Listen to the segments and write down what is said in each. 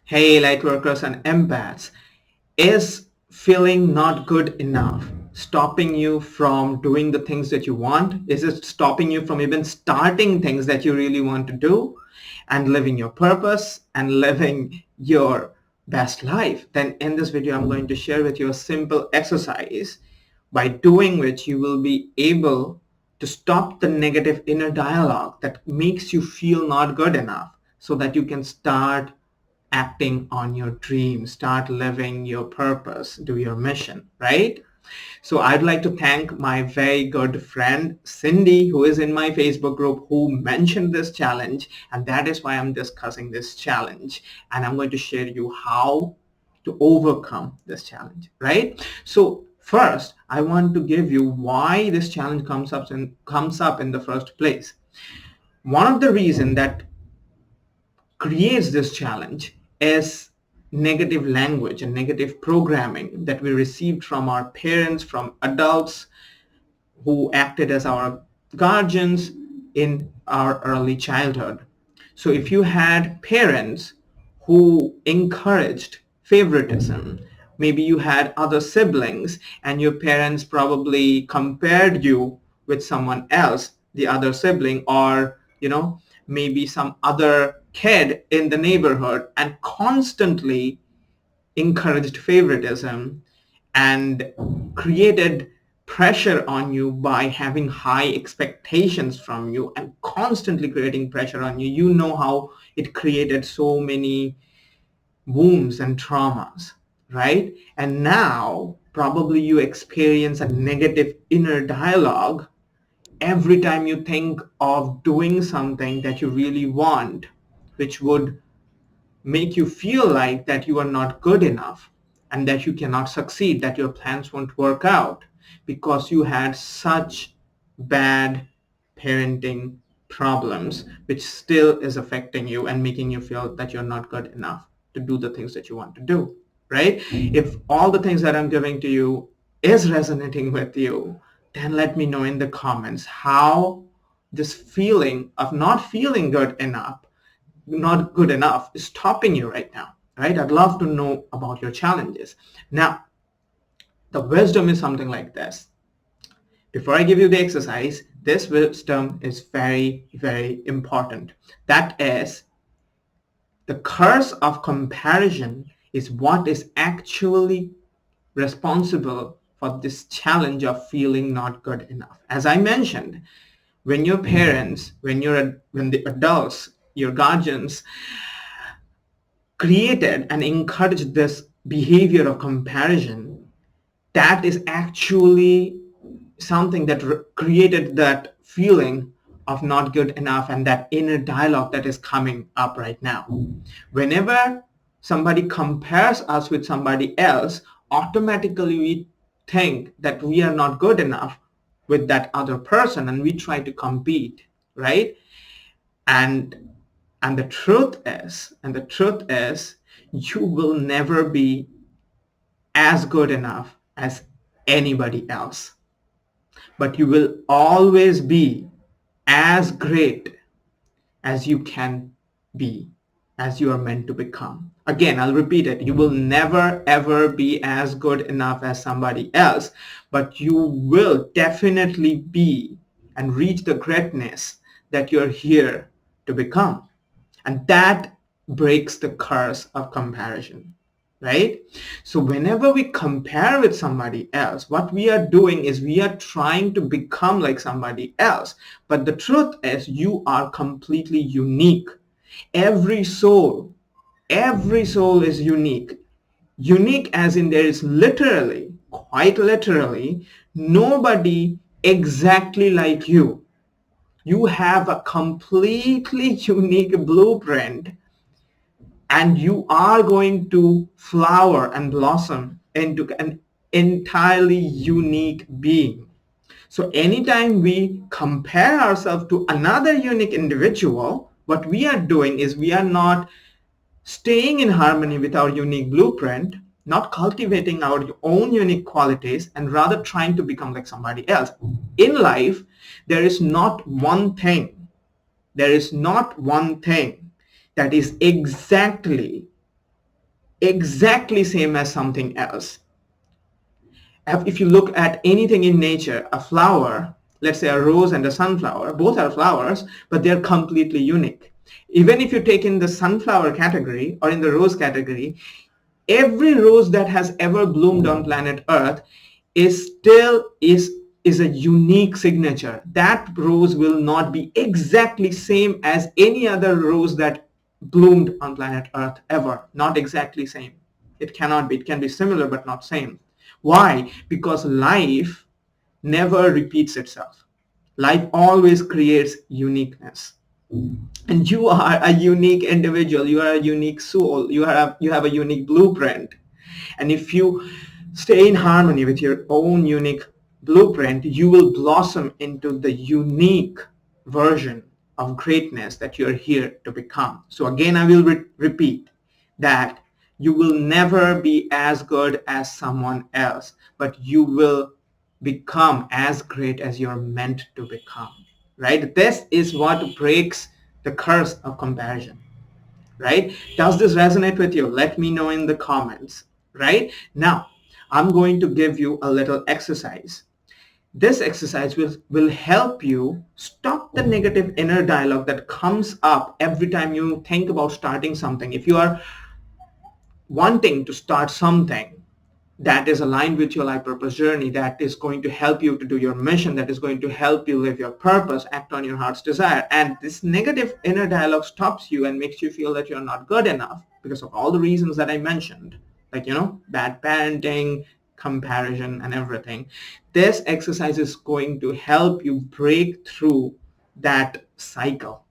Hey, lightworkers and empaths, is feeling not good enough stopping you from doing the things that you want? Is it stopping you from even starting things that you really want to do and living your purpose and living your best life? Then in this video, I'm going to share with you a simple exercise by doing which you will be able to stop the negative inner dialogue that makes you feel not good enough so that you can start acting on your dreams, start living your purpose, do your mission, right? So I'd like to thank my very good friend Cindy, who is in my Facebook group, who mentioned this challenge, and that is why I'm discussing this challenge. And I'm going to share you how to overcome this challenge, right? So first, I want to give you why this challenge comes up in the first place. One of the reasons that creates this challenge is negative language and negative programming that we received from our parents, from adults who acted as our guardians in our early childhood. So if you had parents who encouraged favoritism, maybe you had other siblings and your parents probably compared you with someone else, the other sibling, or maybe some other kid in the neighborhood, and constantly encouraged favoritism and created pressure on you by having high expectations from you and constantly creating pressure on you. You know how it created so many wounds and traumas, right? And now probably you experience a negative inner dialogue every time you think of doing something that you really want, which would make you feel like that you are not good enough and that you cannot succeed, that your plans won't work out because you had such bad parenting problems, which still is affecting you and making you feel that you're not good enough to do the things that you want to do, right? If all the things that I'm giving to you is resonating with you, then let me know in the comments how this feeling of not feeling good enough, not good enough, is stopping you right now, right? I'd love to know about your challenges. Now, the wisdom is something like this. Before I give you the exercise, this wisdom is very, very important. That is, the curse of comparison is what is actually responsible for this challenge of feeling not good enough. As I mentioned, when your parents, when the adults, your guardians created and encouraged this behavior of comparison, that is actually something that created that feeling of not good enough and that inner dialogue that is coming up right now. Whenever somebody compares us with somebody else, automatically we think that we are not good enough with that other person and we try to compete, right? And the truth is, you will never be as good enough as anybody else, but you will always be as great as you can be, as you are meant to become. Again, I'll repeat it. You will never ever be as good enough as somebody else, but you will definitely be and reach the greatness that you're here to become. And that breaks the curse of comparison, right? So whenever we compare with somebody else, what we are doing is we are trying to become like somebody else. But the truth is you are completely unique. Every soul, every soul is unique. Unique as in there is literally, quite literally, nobody exactly like you. You have a completely unique blueprint and you are going to flower and blossom into an entirely unique being. So anytime we compare ourselves to another unique individual, what we are doing is we are not staying in harmony with our unique blueprint, not cultivating our own unique qualities, and rather trying to become like somebody else. In life, there is not one thing that is exactly exactly same as something else. If you look at anything in nature, a flower, let's say a rose and a sunflower, both are flowers, but they're completely unique. Even if you take in the sunflower category or in the rose category, every rose that has ever bloomed on planet Earth is a unique signature. That rose will not be exactly same as any other rose that bloomed on planet Earth ever. Not exactly same. It cannot be. It can be similar but not same. Why? Because life never repeats itself. Life always creates uniqueness. And you are a unique individual. You are a unique soul. You have a unique blueprint. And if you stay in harmony with your own unique blueprint, you will blossom into the unique version of greatness that you're here to become. So again, I will repeat that you will never be as good as someone else, but you will become as great as you're meant to become, right? This is what breaks the curse of comparison, right? Does this resonate with you? Let me know in the comments, right? Now, I'm going to give you a little exercise. This exercise will help you stop the negative inner dialogue that comes up every time you think about starting something. If you are wanting to start something that is aligned with your life purpose journey, that is going to help you to do your mission, that is going to help you live your purpose, act on your heart's desire, and this negative inner dialogue stops you and makes you feel that you're not good enough because of all the reasons that I mentioned, like, bad parenting, comparison, and everything. This exercise is going to help you break through that cycle,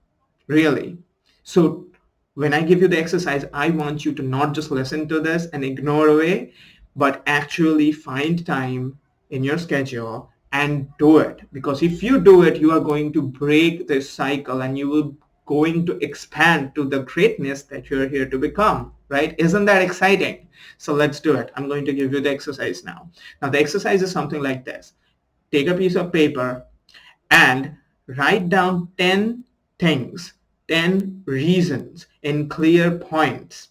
really. So when I give you the exercise, I want you to not just listen to this and ignore away, but actually find time in your schedule and do it. Because if you do it, you are going to break this cycle and you will going to expand to the greatness that you're here to become, right? Isn't that exciting? So let's do it. I'm going to give you the exercise now. Now the exercise is something like this. Take a piece of paper and write down 10 things, 10 reasons in clear points.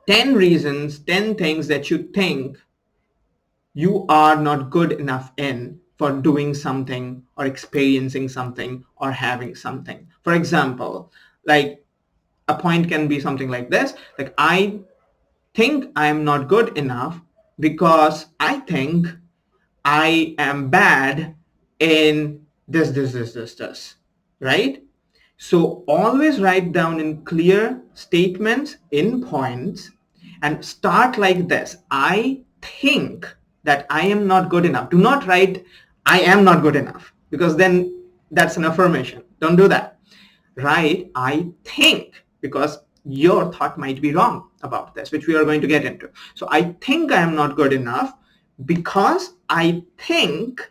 10 reasons, 10 things that you think you are not good enough in for doing something or experiencing something or having something. For example, like a point can be something like this, like I think I am not good enough because I think I am bad in this, right? So always write down in clear statements, in points, and start like this. I think that I am not good enough. Do not write I am not good enough, because then that's an affirmation. Don't do that. Write I think, because your thought might be wrong about this, which we are going to get into. So I think I am not good enough because I think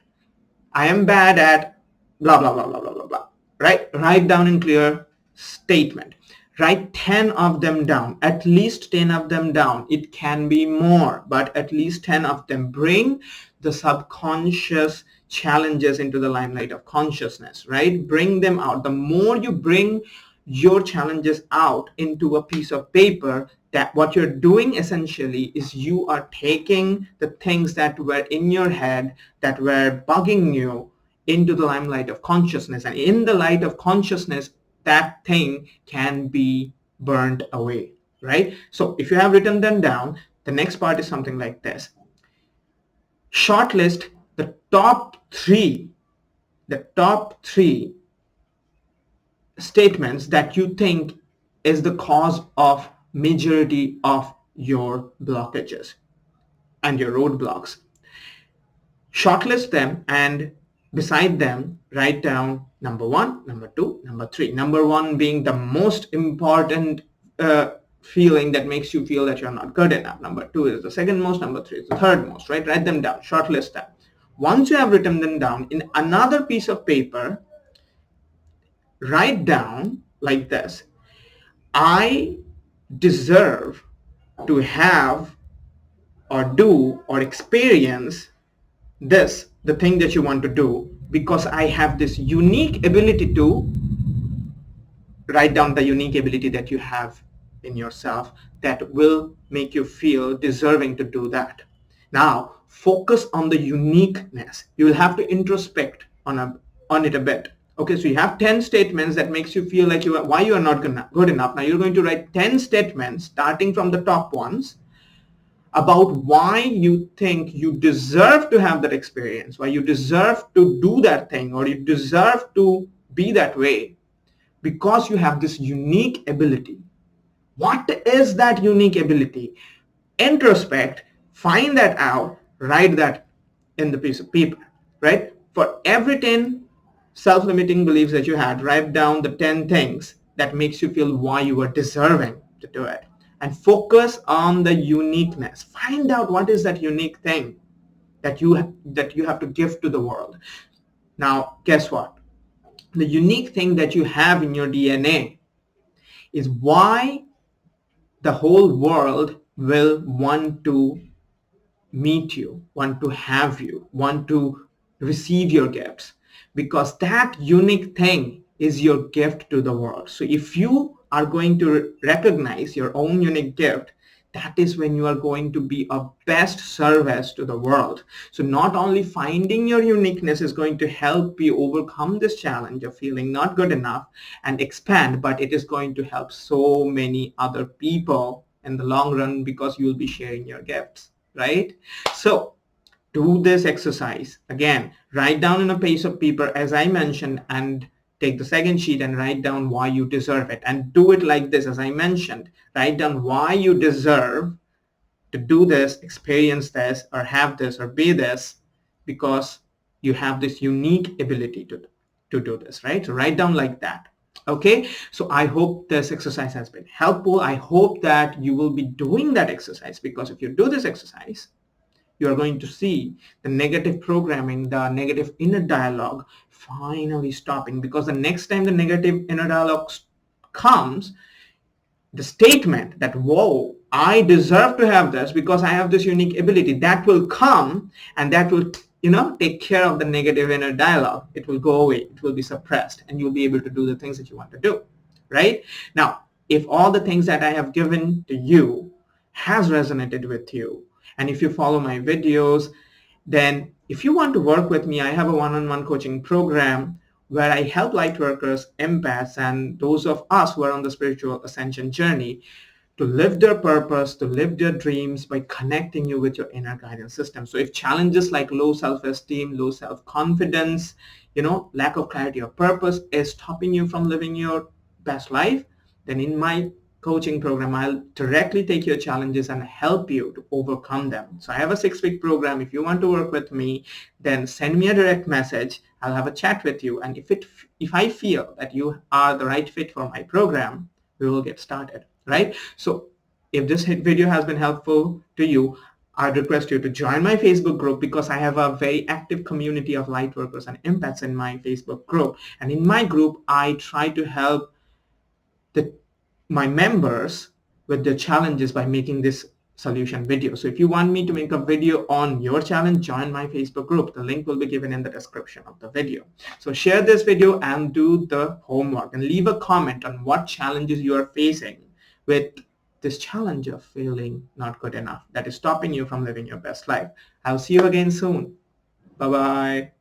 I am bad at blah, blah, blah, blah, blah, blah, blah, right? Write down in clear statement. Write 10 of them down, at least 10 of them down. It can be more, but at least 10 of them. Bring the subconscious challenges into the limelight of consciousness, right? Bring them out. The more you bring your challenges out into a piece of paper, that what you're doing essentially is you are taking the things that were in your head that were bugging you into the limelight of consciousness, and in the light of consciousness that thing can be burned away, right? So if you have written them down, the next part is something like this. Shortlist the top three statements that you think is the cause of majority of your blockages and your roadblocks. Shortlist them, and beside them write down number 1, number 2, number 3. Number 1 being the most important feeling that makes you feel that you're not good enough. Number 2 is the second most. Number 3 is the third most, right? Write them down, shortlist them. Once you have written them down, in another piece of paper, write down like this: I deserve to have or do or experience this, the thing that you want to do, because I have this unique ability to. Write down the unique ability that you have in yourself that will make you feel deserving to do that. Now, focus on the uniqueness. You will have to introspect on it a bit. Okay, so you have 10 statements that makes you feel like why you are not good enough. Now you're going to write 10 statements starting from the top ones about why you think you deserve to have that experience, why you deserve to do that thing, or you deserve to be that way, because you have this unique ability. What is that unique ability? Introspect, find that out, write that in the piece of paper, right? For every 10 self-limiting beliefs that you had, write down the 10 things that makes you feel why you are deserving to do it. And focus on the uniqueness. Find out what is that unique thing that you have to give to the world. Now, guess what? The unique thing that you have in your DNA is why the whole world will want to meet you, want to have you, want to receive your gifts, because that unique thing is your gift to the world. So if you are going to recognize your own unique gift, that is when you are going to be of best service to the world. So not only finding your uniqueness is going to help you overcome this challenge of feeling not good enough and expand, but it is going to help so many other people in the long run, because you will be sharing your gifts, right? So do this exercise. Again, write down in a piece of paper, as I mentioned, and take the second sheet and write down why you deserve it. And do it like this, as I mentioned. Write down why you deserve to do this, experience this, or have this, or be this, because you have this unique ability to do this, right? So write down like that. Okay, so I hope this exercise has been helpful. I hope that you will be doing that exercise, because if you do this exercise, you are going to see the negative programming, the negative inner dialogue finally stopping, because the next time the negative inner dialogue comes, the statement that, whoa, I deserve to have this because I have this unique ability, that will come, and that will, take care of the negative inner dialogue. It will go away. It will be suppressed, and you'll be able to do the things that you want to do, right? Now, if all the things that I have given to you has resonated with you, and if you follow my videos, then if you want to work with me, I have a one-on-one coaching program where I help lightworkers, empaths, and those of us who are on the spiritual ascension journey to live their purpose, to live their dreams by connecting you with your inner guidance system. So if challenges like low self-esteem, low self-confidence, lack of clarity of purpose is stopping you from living your best life, then in my coaching program, I'll directly take your challenges and help you to overcome them. So I have a 6-week program. If you want to work with me, then send me a direct message. I'll have a chat with you. And if I feel that you are the right fit for my program, we will get started, right? So if this video has been helpful to you, I'd request you to join my Facebook group, because I have a very active community of lightworkers and empaths in my Facebook group. And in my group, I try to help my members with their challenges by making this solution video. So if you want me to make a video on your challenge, join my Facebook group. The link will be given in the description of the video. So share this video and do the homework, and leave a comment on what challenges you are facing with this challenge of feeling not good enough that is stopping you from living your best life. I'll see you again soon. Bye-bye.